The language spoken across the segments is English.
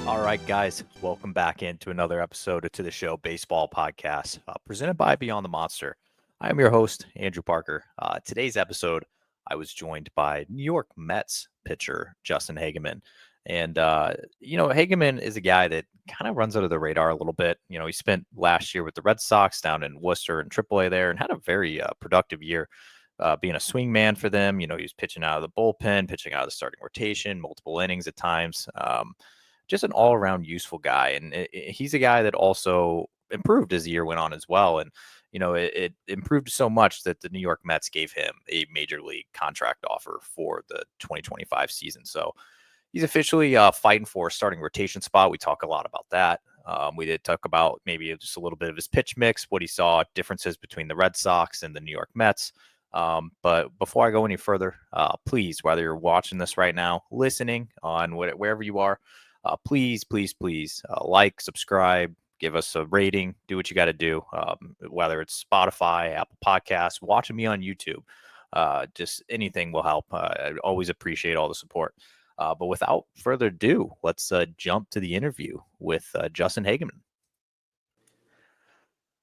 All right, guys, welcome back into another episode of To the Show Baseball Podcast, presented by Beyond the Monster. I am your host, Andrew Parker. Today's episode, I was joined by New York Mets pitcher Justin Hagenman. And, Hagenman is a guy that kind of runs under the radar a little bit. He spent last year with the Red Sox down in Worcester and AAA there and had a very productive year. Being a swing man for them, he was pitching out of the bullpen, pitching out of the starting rotation, multiple innings at times. Just an all around useful guy. And he's a guy that also improved as the year went on as well. And, it improved so much that the New York Mets gave him a major league contract offer for the 2025 season. So he's officially fighting for a starting rotation spot. We talk a lot about that. We did talk about maybe just a little bit of his pitch mix, what he saw, differences between the Red Sox and the New York Mets. But before I go any further, please, whether you're watching this right now, listening on wherever you are, please like, subscribe, give us a rating, do what you got to do, whether it's Spotify, Apple Podcasts, watching me on YouTube. Just anything will help. I always appreciate all the support. But without further ado, let's jump to the interview with Justin Hagenman.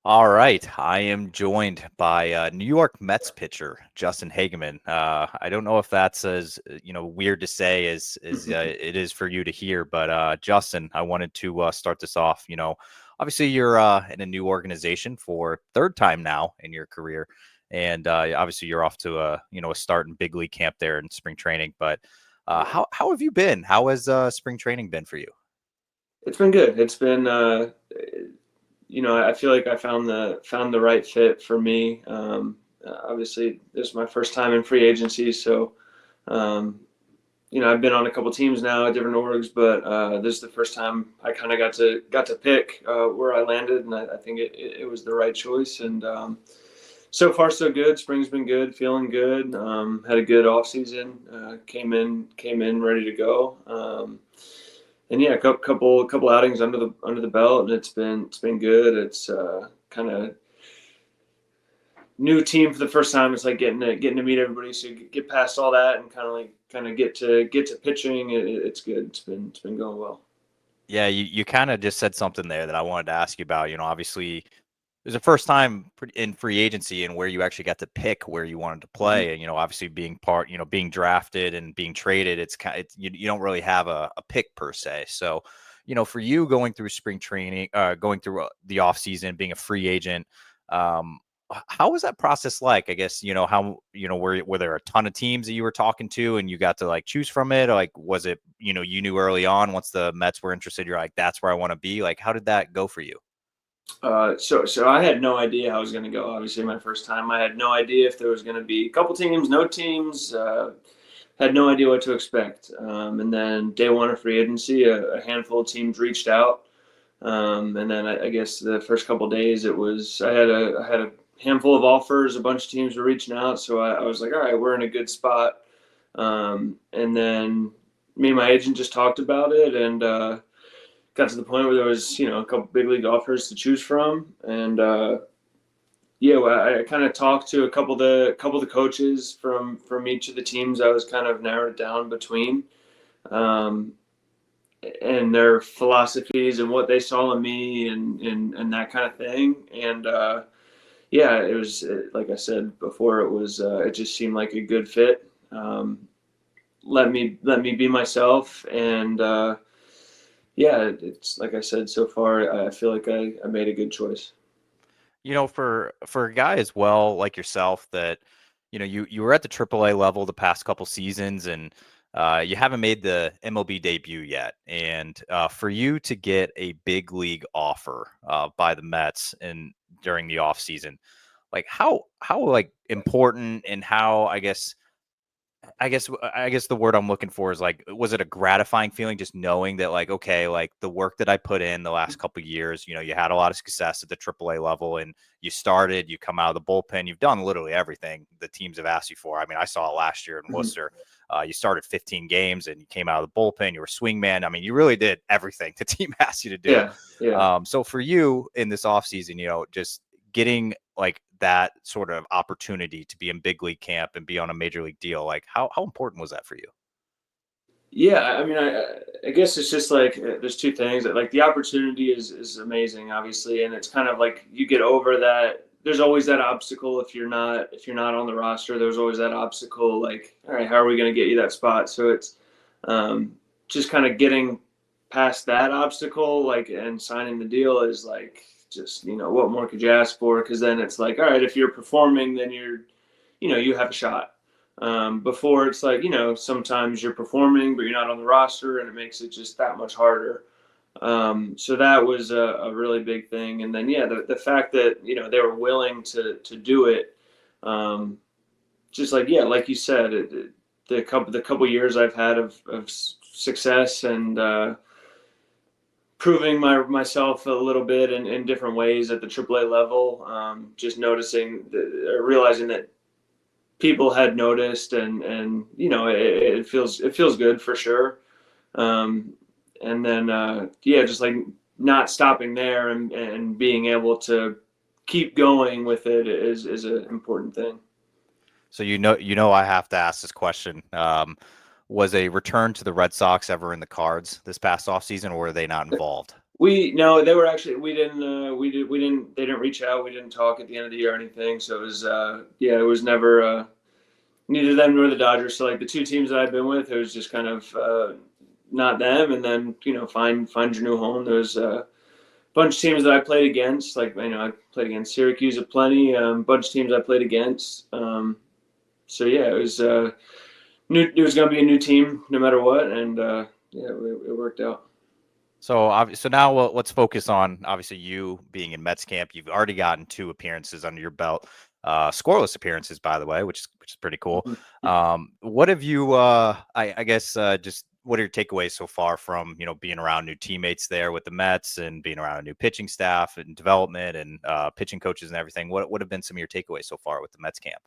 All right, I am joined by New York Mets pitcher Justin Hagenman. I don't know if that's as weird to say as it is for you to hear, but Justin, I wanted to start this off. Obviously you're in a new organization for third time now in your career, and obviously you're off to a start in big league camp there in spring training. But how have you been? How has spring training been for you? It's been good. It's been, I feel like I found the right fit for me. Obviously, this is my first time in free agency, so I've been on a couple teams now at different orgs, but this is the first time I kind of got to pick where I landed, and I think it was the right choice. And so far, so good. Spring's been good, feeling good. Had a good off season. Came in ready to go. And yeah, a couple outings under the belt, and it's been good. It's kind of new team for the first time. It's like getting to meet everybody, so you get past all that and kind of get to pitching. It's good. It's been going well. Yeah, you kind of just said something there that I wanted to ask you about. Obviously, it was the first time in free agency and where you actually got to pick where you wanted to play. And, obviously being being drafted and being traded, it's kind of, you don't really have a pick per se. So, for you going through spring training, going through the off season, being a free agent, how was that process like? I guess, how, were there a ton of teams that you were talking to and you got to like choose from it? Or like, was it, you knew early on once the Mets were interested, you're like, that's where I want to be. Like, how did that go for you? So I had no idea how it was going to go. Obviously, my first time, I had no idea if there was going to be a couple teams, no teams. Had no idea what to expect. And then day one of free agency, a handful of teams reached out. And then I guess the first couple of days, I had a handful of offers. A bunch of teams were reaching out, so I was like, all right, we're in a good spot. And then me and my agent just talked about it, and got to the point where there was a couple big league offers to choose from. And yeah, well, I kind of talked to a couple of the coaches from each of the teams. I was kind of narrowed down between, um, and their philosophies and what they saw in me, and that kind of thing. And yeah, it was like I said before, it just seemed like a good fit. Let me be myself, and yeah, it's like I said, so far I feel like I made a good choice. For a guy as well like yourself that you were at the AAA level the past couple seasons, and you haven't made the MLB debut yet, and for you to get a big league offer by the Mets and during the off season, like how like important, and how I guess the word I'm looking for is like, was it a gratifying feeling just knowing that like, okay, like the work that I put in the last couple of years, you had a lot of success at the AAA level, and you come out of the bullpen, you've done literally everything the teams have asked you for. I mean, I saw it last year in Mhm. Worcester. You started 15 games and you came out of the bullpen. You were swing man. I mean, you really did everything the team asked you to do. Yeah, yeah. So for you in this offseason, just getting like that sort of opportunity to be in big league camp and be on a major league deal, like how important was that for you? Yeah, I mean, I guess it's just like there's two things. Like the opportunity is amazing, obviously, and it's kind of like you get over that. There's always that obstacle if you're not on the roster. There's always that obstacle. Like, all right, how are we going to get you that spot? So it's um, just kind of getting past that obstacle, like, and signing the deal is like just what more could you ask for? Because then it's like, all right, if you're performing, then you have a shot. Before it's like sometimes you're performing but you're not on the roster and it makes it just that much harder. So that was a really big thing. And then yeah, the fact that they were willing to do it, um, just like yeah, like you said, the couple years I've had of success and proving myself a little bit in different ways at the AAA level. Just noticing, realizing that people had noticed, and it feels good for sure. Um, and then yeah, just like not stopping there and being able to keep going with it is an important thing. So I have to ask this question. Was a return to the Red Sox ever in the cards this past offseason, or were they not involved? We no, they were actually we didn't they didn't reach out. We didn't talk at the end of the year or anything. So it was yeah, it was never neither them nor the Dodgers. So like the two teams that I've been with, it was just kind of not them. And then find your new home. There's a bunch of teams that I played against. Like I played against Syracuse a plenty. Bunch of teams I played against. So yeah, it was new. It was going to be a new team no matter what, and yeah, it worked out. So now let's focus on obviously you being in Mets camp. You've already gotten 2 appearances under your belt, scoreless appearances, by the way, which is pretty cool. What have you? I guess just what are your takeaways so far from being around new teammates there with the Mets and being around a new pitching staff and development and pitching coaches and everything? What have been some of your takeaways so far with the Mets camp?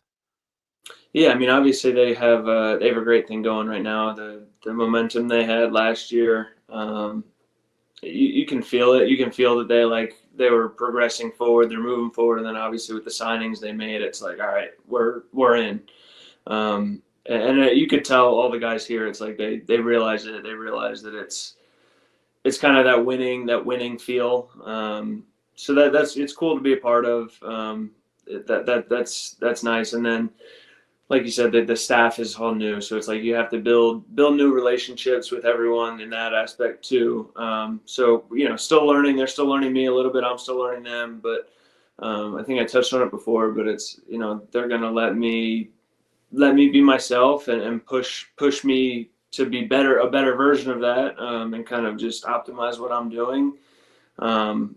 Yeah, I mean, obviously they have a great thing going right now. The momentum they had last year, you can feel it. You can feel that they were progressing forward. They're moving forward, and then obviously with the signings they made, it's like, all right, we're in. And you could tell all the guys here. It's like they realize it. They realize that it's kind of that winning feel. So that's it's cool to be a part of. That's nice. And then like you said, the staff is all new, so it's like you have to build new relationships with everyone in that aspect too. So still learning. They're still learning me a little bit. I'm still learning them, but I think I touched on it before. But it's they're gonna let me be myself and push me to be a better version of that, and kind of just optimize what I'm doing, um,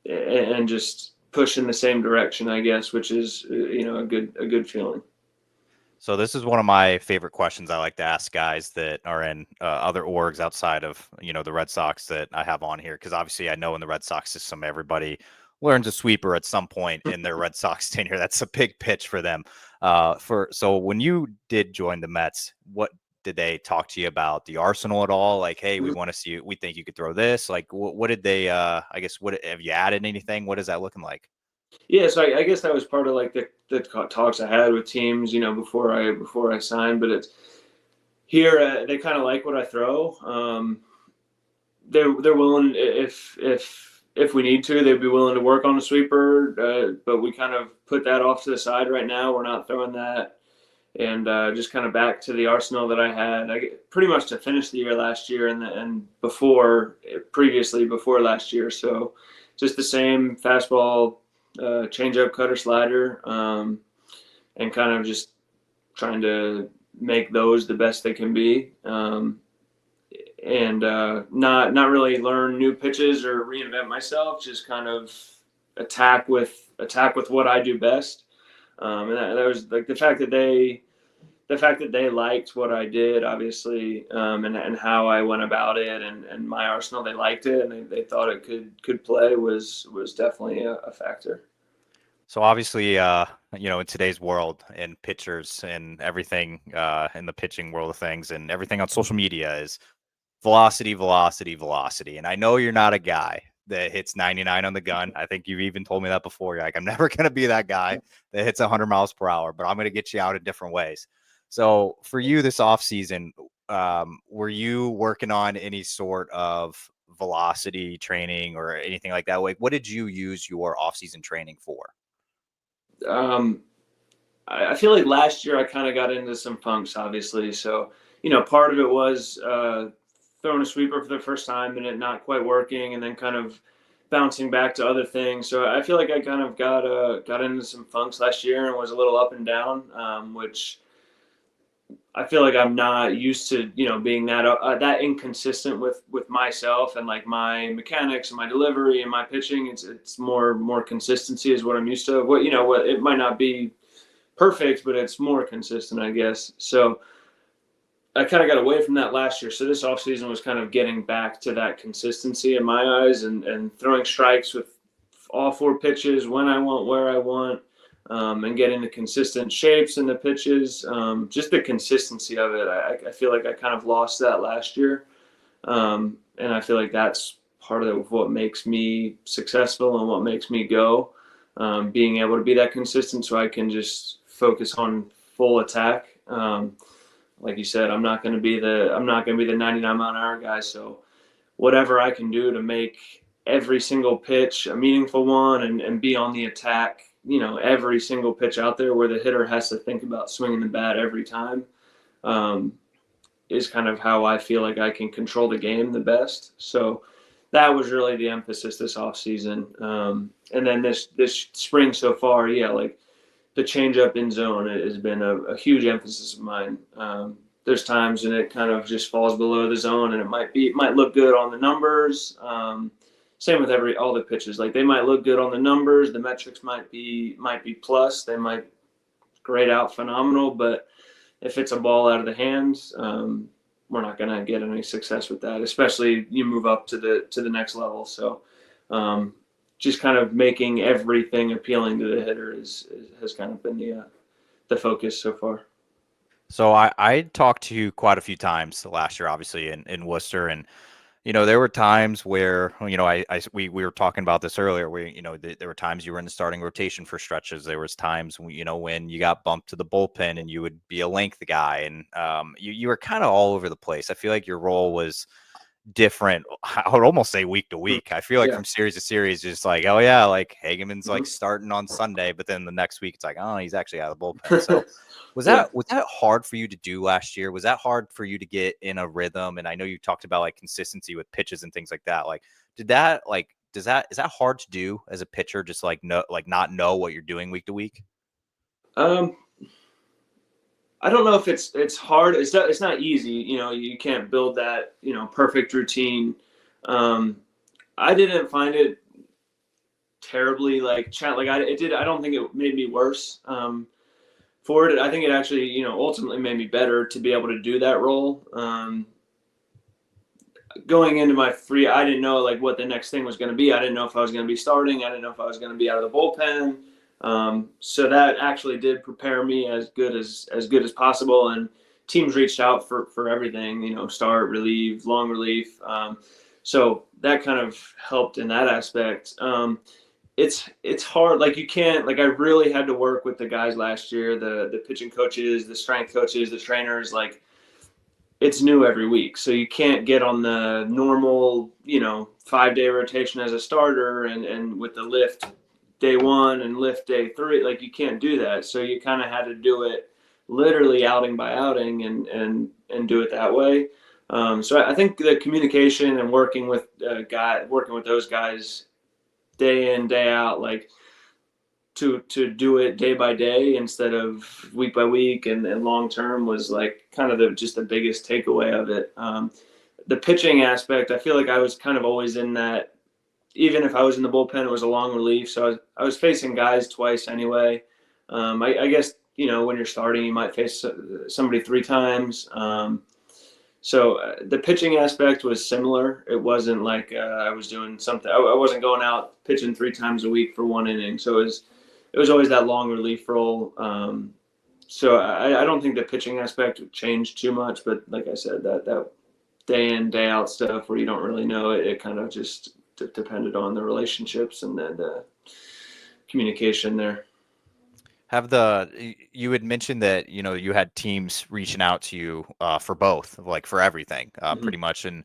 and just push in the same direction, I guess, which is a good feeling. So this is one of my favorite questions I like to ask guys that are in other orgs outside of the Red Sox that I have on here, because obviously I know in the Red Sox system everybody learns a sweeper at some point in their Red Sox tenure. That's a big pitch for them. So when you did join the Mets, what did they talk to you about the arsenal at all? Like, hey, we want to see you. We think you could throw this. Like, what did they? I guess what have you added anything? What is that looking like? Yeah, so I guess that was part of like the talks I had with teams, before I signed. But it's here they kind of like what I throw. They're willing if we need to, they'd be willing to work on a sweeper. But we kind of put that off to the side right now. We're not throwing that, and just kind of back to the arsenal that I had. Pretty much to finish the year last year and previously before last year. So just the same fastball, changeup, cutter, slider, and kind of just trying to make those the best they can be, and not really learn new pitches or reinvent myself. Just kind of attack with what I do best, and that was like the fact that they liked what I did, obviously, and how I went about it, and my arsenal. They liked it, and they thought it could play was definitely a factor. So obviously, in today's world and pitchers and everything in the pitching world of things and everything on social media is velocity, velocity, velocity. And I know you're not a guy that hits 99 on the gun. I think you've even told me that before. You're like, I'm never going to be that guy that hits 100 miles per hour, but I'm going to get you out in different ways. So for you this off season, were you working on any sort of velocity training or anything like that? Like, what did you use your off-season training for? Um, I feel like last year I kind of got into some funks, obviously. So, part of it was throwing a sweeper for the first time and it not quite working, and then kind of bouncing back to other things. So I feel like I kind of got into some funks last year and was a little up and down, which I feel like I'm not used to, being that inconsistent with myself and like my mechanics and my delivery and my pitching. It's more consistency is what I'm used to. What it might not be perfect, but it's more consistent, I guess. So I kind of got away from that last year. So this offseason was kind of getting back to that consistency in my eyes, and throwing strikes with all four pitches when I want, where I want, and getting the consistent shapes and the pitches. Just the consistency of it. I feel like I kind of lost that last year. And I feel like that's part of what makes me successful and what makes me go. Being able to be that consistent so I can just focus on full attack. Like you said, I'm not going to be the 99 mile an hour guy. So whatever I can do to make every single pitch a meaningful one, and be on the attack, every single pitch out there where the hitter has to think about swinging the bat every time, is kind of how I feel like I can control the game the best. So that was really the emphasis this offseason. And then this spring so far, yeah, like the change up in zone has been a huge emphasis of mine. There's times when it kind of just falls below the zone, and it might look good on the numbers. Same with all the pitches. Like they might look good on the numbers. The metrics might be plus. They might grade out phenomenal, but if it's a ball out of the hands, we're not going to get any success with that. Especially you move up to the next level. So just kind of making everything appealing to the hitter has kind of been the focus so far. So I talked to you quite a few times last year, obviously in Worcester, and there were times where we were talking about this earlier, where there were times you were in the starting rotation for stretches. There was times when you got bumped to the bullpen and you would be a length guy, and you were kind of all over the place. I feel like your role was different. I would almost say week to week. I feel like Yeah. from series to series, just like, oh yeah, like Hagenman's like starting on Sunday, but then the next week it's like, oh, he's actually out of the bullpen. So was Yeah. that hard for you to do last year? Was that hard for you to get in a rhythm? And I know you talked about like consistency with pitches and things like that. Like, is that hard to do as a pitcher? Just like not know what you're doing week to week? Um, I don't know if it's hard. It's not easy. You can't build that perfect routine. I didn't find it terribly like chat like it did. I don't think it made me worse. For it, I think it actually ultimately made me better to be able to do that role. Going into my free, I didn't know like what the next thing was going to be. I didn't know if I was going to be starting. I didn't know if I was going to be out of the bullpen. So that actually did prepare me as good as possible. And teams reached out for everything, start, relieve, long relief. So that kind of helped in that aspect. It's hard. Like you can't, like I really had to work with the guys last year, the pitching coaches, the strength coaches, the trainers, like it's new every week. So you can't get on the normal, 5-day rotation as a starter and with the lift day 1 and lift day 3, like you can't do that. So you kind of had to do it literally outing by outing and do it that way. So I think the communication and working with those guys day in, day out, like to do it day by day instead of week by week and long term was like kind of just the biggest takeaway of it. The pitching aspect, I feel like I was kind of always in that. Even if I was in the bullpen, it was a long relief, so I was facing guys twice anyway. I guess when you're starting, you might face somebody 3 times. So the pitching aspect was similar. It wasn't like I was doing something. I wasn't going out pitching 3 times a week for 1 inning. So it was always that long relief role. So I don't think the pitching aspect changed too much. But like I said, that day in, day out stuff where you don't really know it kind of just depended on the relationships and the communication there. You had mentioned that, you had teams reaching out to you for both, like for everything, Mhm. pretty much. And,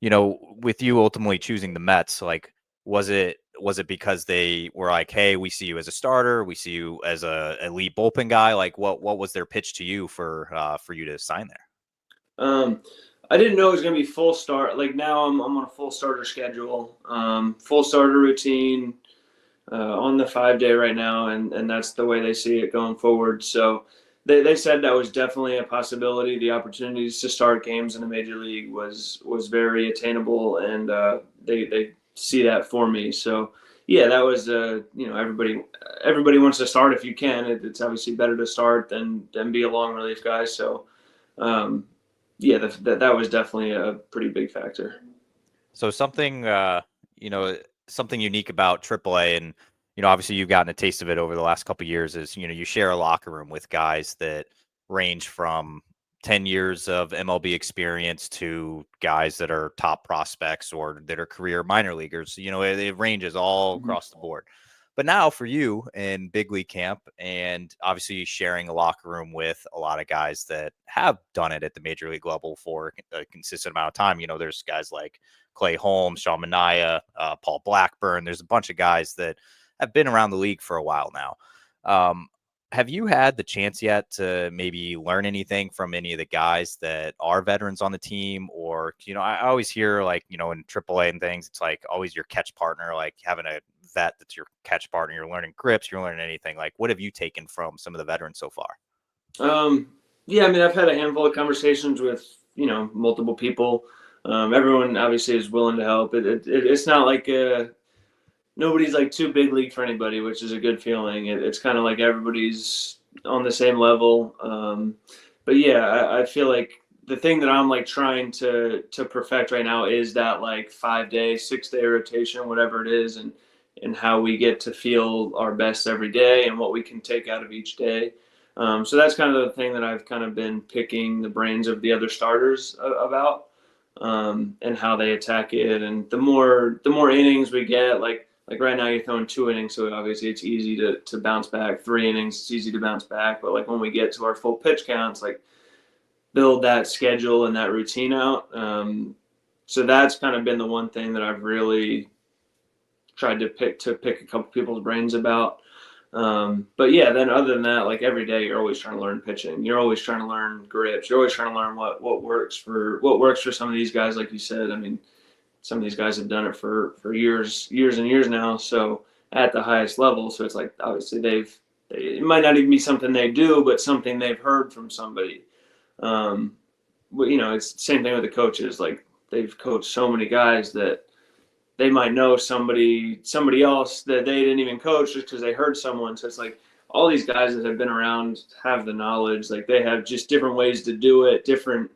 with you ultimately choosing the Mets, like, was it because they were like, hey, we see you as a starter, we see you as a elite bullpen guy? Like, what was their pitch to you for you to sign there? Um, I didn't know it was gonna be full start. Like now, I'm on a full starter schedule, full starter routine on the 5 day right now, and that's the way they see it going forward. So they said that was definitely a possibility. The opportunities to start games in the major league was very attainable, and they see that for me. So yeah, that was everybody wants to start if you can. It's obviously better to start than be a long relief guy. So um, yeah, that was definitely a pretty big factor. So you know, something unique about AAA, and obviously you've gotten a taste of it over the last couple of years, is you share a locker room with guys that range from 10 years of MLB experience to guys that are top prospects or that are career minor leaguers. It ranges all Mhm. across the board. But now for you in big league camp, and obviously sharing a locker room with a lot of guys that have done it at the major league level for a consistent amount of time. There's guys like Clay Holmes, Sean Manaea, Paul Blackburn. There's a bunch of guys that have been around the league for a while now. Um, have you had the chance yet to maybe learn anything from any of the guys that are veterans on the team? Or, I always hear like, in AAA and things, it's like always your catch partner, like having a vet that's your catch partner. You're learning grips, you're learning anything. Like, what have you taken from some of the veterans so far? Um, yeah, I mean, I've had a handful of conversations with multiple people. Everyone obviously is willing to help. It's not like nobody's like too big league for anybody, which is a good feeling. It's kind of like everybody's on the same level. But yeah, I feel like the thing that I'm like trying to perfect right now is that like 5 day, 6 day rotation, whatever it is, and how we get to feel our best every day and what we can take out of each day. So that's kind of the thing that I've kind of been picking the brains of the other starters about, and how they attack it. And the more innings we get, like right now you're throwing 2 innings, so obviously it's easy to bounce back. 3 innings, it's easy to bounce back. But like when we get to our full pitch counts, like build that schedule and that routine out. So that's kind of been the one thing that I've really tried to pick a couple people's brains about. But yeah, then other than that, like every day you're always trying to learn pitching. You're always trying to learn grips. You're always trying to learn what works for some of these guys. Like you said, I mean, some of these guys have done it for years and years now. So at the highest level, so it's like obviously it might not even be something they do, but something they've heard from somebody. Um, it's the same thing with the coaches. Like they've coached so many guys that they might know somebody else that they didn't even coach just because they heard someone. So it's like all these guys that have been around have the knowledge. Like they have just different ways to do it, different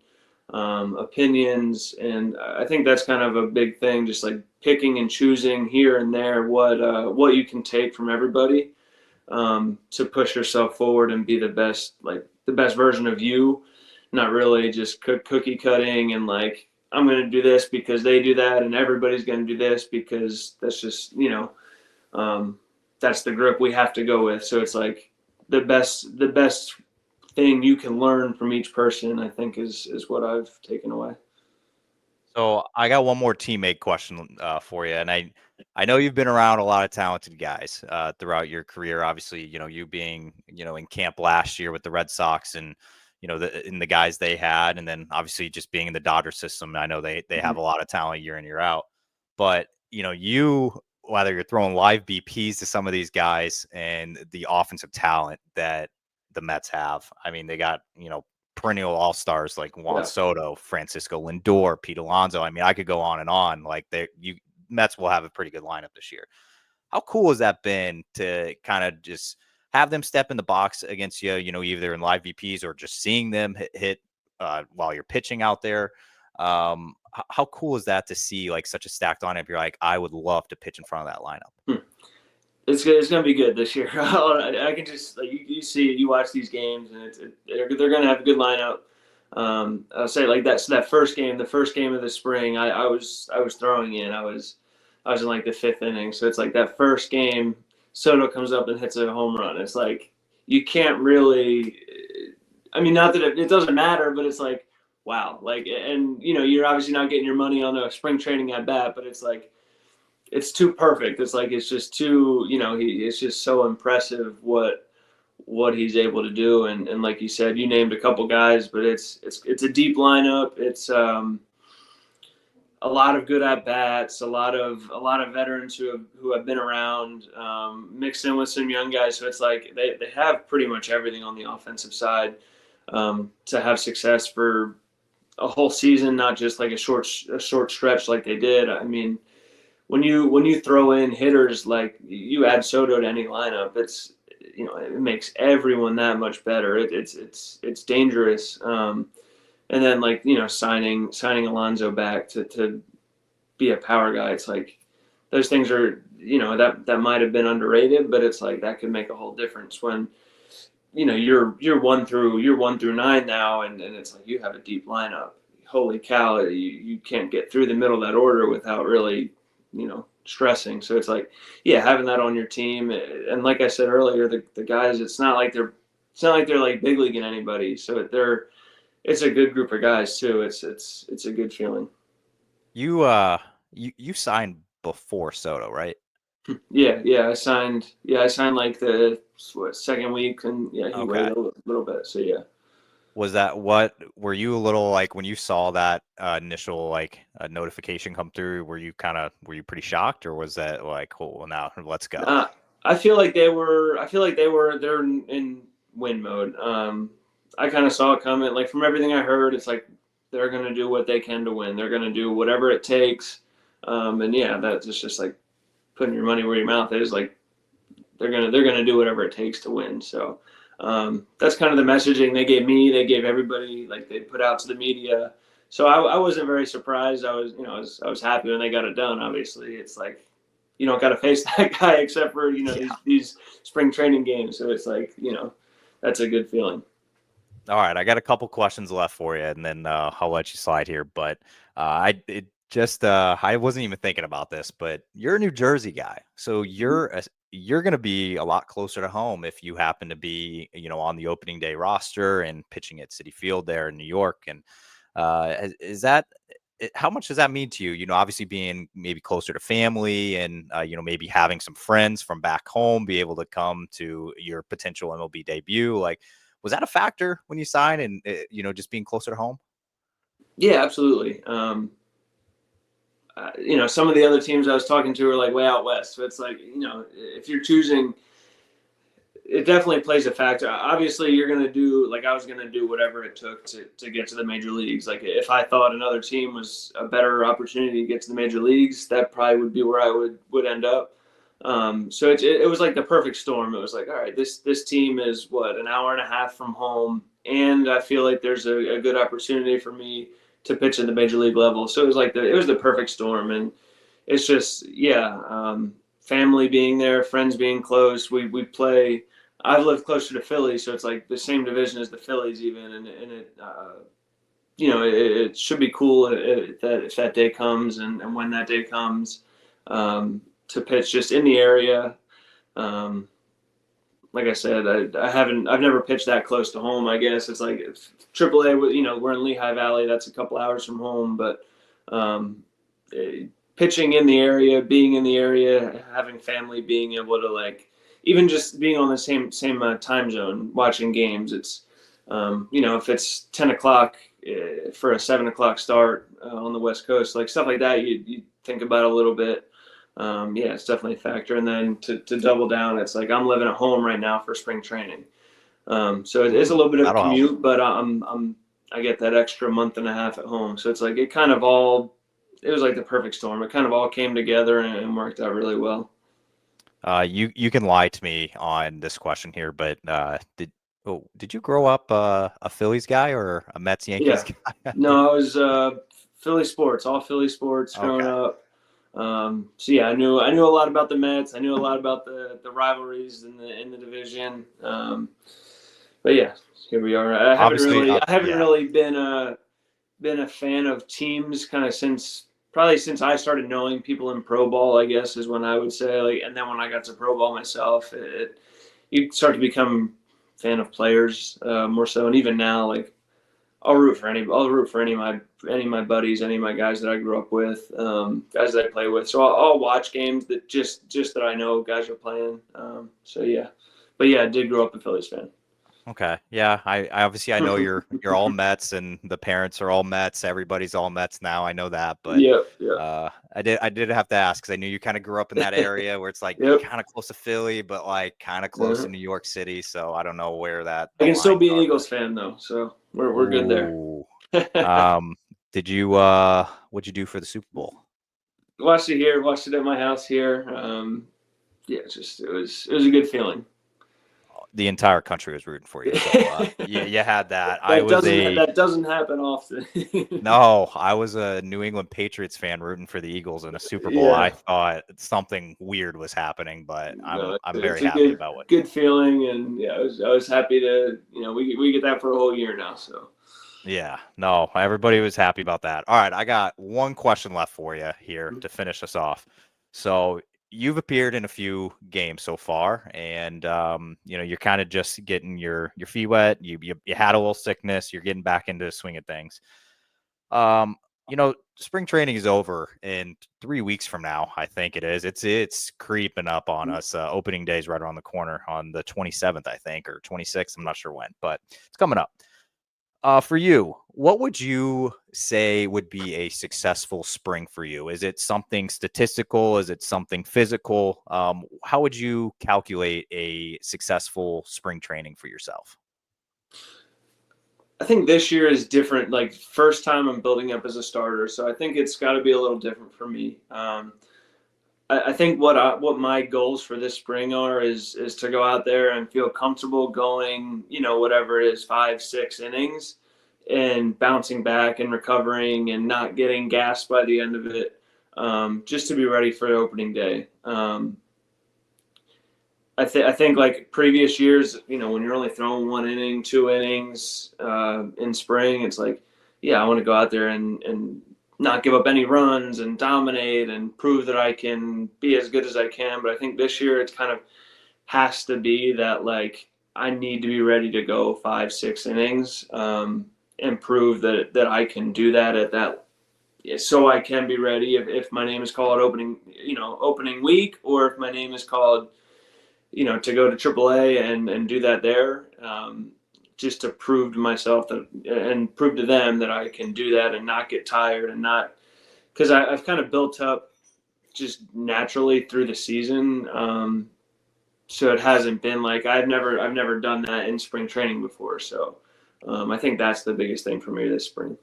opinions, and I think that's kind of a big thing. Just like picking and choosing here and there what you can take from everybody, to push yourself forward and be the best version of you. Not really just cookie cutting and like I'm going to do this because they do that, and everybody's going to do this because that's just um, that's the group we have to go with. So it's like the best thing you can learn from each person, I think, is what I've taken away. So I got one more teammate question for you, and I know you've been around a lot of talented guys throughout your career. Obviously, you being in camp last year with the Red Sox, and the guys they had, and then obviously just being in the Dodger system. I know they have Mhm. a lot of talent year in year out, but you, whether you're throwing live BPs to some of these guys and the offensive talent that the Mets have. I mean, they got perennial all stars like Juan Yeah. Soto, Francisco Lindor, Pete Alonso. I mean, I could go on and on. Like Mets will have a pretty good lineup this year. How cool has that been to kind of just have them step in the box against you? Either in live VPs or just seeing them hit while you're pitching out there. How cool is that to see like such a stacked lineup? You're like, I would love to pitch in front of that lineup. Hmm. It's gonna be good this year. I can just like you see you watch these games, and they're gonna have a good lineup. I'll say like that first game, the first game of the spring. I was throwing in. I was in like the fifth inning, so it's like that first game. Soto comes up and hits a home run. It's like you can't really. I mean, not that it doesn't matter, but it's like, wow, like, and you're obviously not getting your money on a spring training at bat, but it's like it's too perfect. It's like it's just too, it's just so impressive what he's able to do. And like you said, you named a couple guys, but it's a deep lineup. It's a lot of good at bats, a lot of veterans who have been around, mixed in with some young guys. So it's like they have pretty much everything on the offensive side to have success for a whole season, not just like a short stretch like they did. I mean, when you throw in hitters, like you add Soto to any lineup, it makes everyone that much better. It's dangerous. And then like signing Alonso back to be a power guy, it's like those things are that might have been underrated, but it's like that could make a whole difference when you're 1 through 9 now, and it's like you have a deep lineup. Holy cow, you can't get through the middle of that order without really stressing. So it's like, yeah, having that on your team, and like I said earlier, the guys, it's not like they're like big leaguing anybody. So it's a good group of guys too. It's a good feeling. You signed before Soto, right? Yeah. I signed like the second week, and yeah, he Okay. waited a little bit. So yeah. Was that what were you a little like when you saw that initial like notification come through? Were you pretty shocked, or was that like, oh, well, now let's go? Uh, I feel like they were. I feel like they're in win mode. I kind of saw it coming. Like from everything I heard, it's like they're gonna do what they can to win. They're gonna do whatever it takes. And yeah, that's just like putting your money where your mouth is. Like they're gonna do whatever it takes to win. So that's kind of the messaging they gave me. They gave everybody, like they put out to the media. So I wasn't very surprised. I was happy when they got it done. Obviously, it's like you don't got to face that guy except for Yeah. these spring training games. So it's like that's a good feeling. All right, I got a couple questions left for you, and then I'll let you slide here. But I wasn't even thinking about this, but you're a New Jersey guy, so you're going to be a lot closer to home if you happen to be on the opening day roster and pitching at Citi Field there in New York. And is that how much does that mean to you? Obviously being maybe closer to family and maybe having some friends from back home be able to come to your potential MLB debut, like. Was that a factor when you signed and, just being closer to home? Yeah, absolutely. Some of the other teams I was talking to are like way out west. So it's like, if you're choosing, it definitely plays a factor. Obviously, you're going to do, like I was going to do whatever it took to get to the major leagues. Like if I thought another team was a better opportunity to get to the major leagues, that probably would be where I would end up. So it was like the perfect storm. It was like, all right, this team is what, an hour and a half from home, and I feel like there's a good opportunity for me to pitch at the major league level. So it was the perfect storm, and it's just family being there, friends being close. We play. I've lived closer to Philly, so it's like the same division as the Phillies, even, and it should be cool if that day comes, and when that day comes, to pitch just in the area. Um, like I said, I've never pitched that close to home. I guess it's like AAA. We're in Lehigh Valley. That's a couple hours from home, but um, pitching in the area, being in the area, having family, being able to like even just being on the same time zone, watching games. It's if it's 10 o'clock for a 7 o'clock start on the West Coast, like stuff like that, you think about a little bit. Yeah, it's definitely a factor. And then to double down, it's like I'm living at home right now for spring training. So it is a little bit of a That'll help. commute, but I get that extra month and a half at home. So it's like it was like the perfect storm. It kind of all came together and worked out really well. You can lie to me on this question here, but did you grow up a Phillies guy or a Mets Yankees Yeah. guy? No, I was Philly sports, all Philly sports growing Okay. up. So yeah, I knew a lot about the Mets. I knew a lot about the rivalries in the division. But yeah, here we are. Obviously, I haven't yeah. really been a fan of teams kind of since I started knowing people in pro ball. I guess is when I would say, like, and then when I got to pro ball myself, you start to become fan of players more so. And even now, like I'll root for any of my buddies, any of my guys that I grew up with, guys that I play with. So I'll watch games that just that I know guys are playing. So yeah, but yeah, I did grow up a Phillies fan. Okay. Yeah. I obviously I know you're all Mets and the parents are all Mets. Everybody's all Mets now. I know that, but Yep, yep, I did have to ask because I knew you kind of grew up in that area where it's like yep. kind of close to Philly, but like kind of close Uh-huh. to New York City. So I don't know where I the can still lines be an are. Eagles fan though, so we're good there. Ooh. Did you what'd you do for the Super Bowl? Watched it here, watched it at my house here. Yeah, it was a good feeling. The entire country was rooting for you. So you had that. That doesn't happen often. No, I was a New England Patriots fan rooting for the Eagles in a Super Bowl. I Yeah, thought something weird was happening, but no, I'm very it's a happy about what. good feeling, and yeah, I was happy to we get that for a whole year now. So Yeah, no, everybody was happy about that. All right, I got one question left for you here to finish us off. So you've appeared in a few games so far, and you're kind of just getting your feet wet. You had a little sickness. You're getting back into the swing of things. Um, spring training is over in 3 weeks from now. I think it is. It's creeping up on us. Opening day is right around the corner on the 27th, I think, or 26th. I'm not sure when, but it's coming up. For you, what would you say would be a successful spring for you? Is it something statistical? Is it something physical? How would you calculate a successful spring training for yourself? I think this year is different. Like first time I'm building up as a starter, so I think it's got to be a little different for me. I think what my goals for this spring are is to go out there and feel comfortable going, whatever it is, 5, 6 innings, and bouncing back and recovering and not getting gassed by the end of it, just to be ready for opening day. I think like previous years, when you're only throwing 1 inning, 2 innings in spring, it's like, yeah, I want to go out there and not give up any runs and dominate and prove that I can be as good as I can. But I think this year it's kind of has to be that like I need to be ready to go 5, 6 innings and prove that I can do that at that. So I can be ready if my name is called opening week, or if my name is called to go to AAA and do that there, just to prove to myself and prove to them that I can do that and not get tired and not because I've kind of built up just naturally through the season. So it hasn't been like I've never done that in spring training before. So I think that's the biggest thing for me this spring.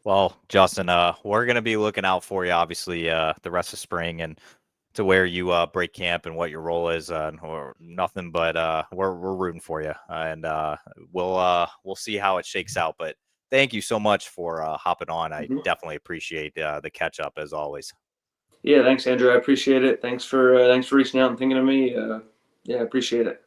Well, Justin, we're gonna be looking out for you, obviously, the rest of spring and to where you break camp and what your role is, or nothing but we're rooting for you, and we'll see how it shakes out. But thank you so much for hopping on. I Mm-hmm. definitely appreciate the catch up as always. Yeah, thanks, Andrew. I appreciate it. Thanks for reaching out and thinking of me. Yeah, I appreciate it.